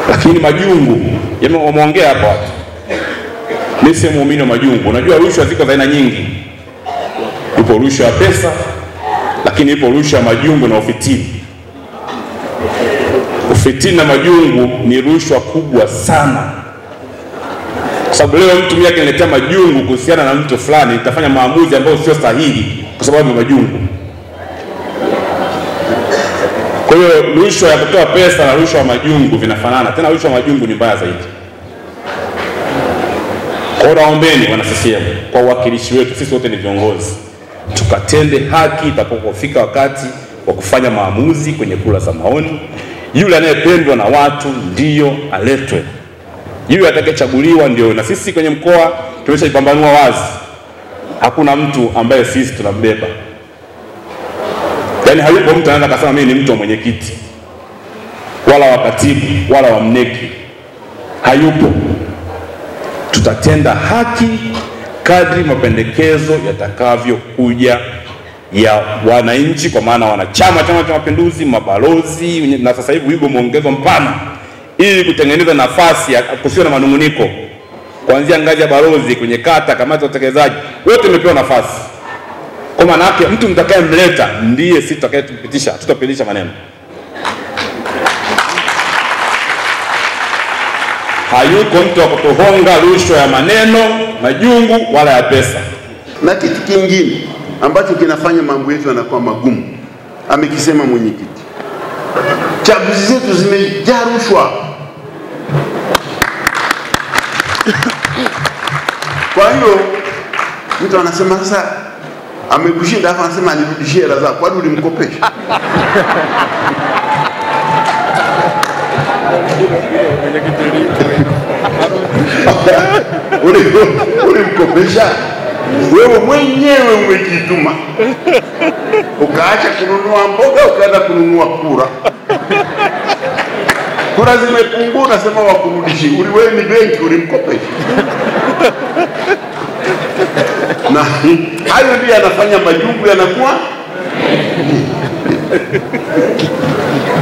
Lakini majungu, wameongea hapa watu. Mimi si muumini wa majungu. Unajua rushwa ziko za aina nyingi. Ipo rushwa ya pesa, lakini ipo rushwa ya majungu na ufitini. Ufitini na majungu ni rushwa kubwa sana. Sababu leo mtu mmoja akiniletea majungu kuhusiana na mtu fulani, nitafanya maamuzi ambayo sio sahihi kwa sababu ya majungu. Kwa hiyo rushwa ya kutoa pesa na rushwa ya majungu vinafanana. Tena rushwa ya majungu ni mbaya zaidi. Kwa naombeni wana CCM, kwa uwakilishi wetu, sisi wote ni viongozi, tukatende haki itakapofika wakati wa kufanya maamuzi kwenye kura za maoni. Yule anayependwa na watu ndiyo aletwe. Yule atakayechaguliwa ndio. Na sisi kwenye mkoa tumeshajipambanua wazi. Hakuna mtu ambaye sisi tunambeba. Yaani hayupo mtu anaweza kusema mimi ni mtu wa mwenyekiti, wala wa katibu, wala wa mneki. Hayupo. Tutatenda haki kadri mapendekezo yatakavyokuja ya wananchi, kwa maana wanachama Chama cha Mapinduzi, mabalozi, na sasa hivi wigo muongezo mpana, ili kutengeneza nafasi ya kusiwa na manunguniko. Kuanzia ngazi ya balozi, kwenye kata, kamati ya utekelezaji, wote wamepewa nafasi. Kwa maana yake mtu mtakayemleta ndiye sisi tutakayetupitisha, tutapitisha maneno. Hayuko mtu wa kutuhonga rushwa ya maneno, majungu, wala ya pesa. Na kitu kingine ambacho kinafanya mambo yetu yanakuwa magumu, amekisema mwenyekiti, chaguzi zetu zimejaa rushwa. Kwa hiyo mtu anasema sasa amekushinda, hapa anasema anirudishie hela zako, kwani ulimkopesha? Ulimkopesha? Wewe mwenyewe umejituma, ukaacha kununua mboga ukaenda kununua kura. Kura zimepungua, unasema wakurudishi. Wewe ni benki, ulimkopesha. Na hayo ndiyo yanafanya majungu yanakuwa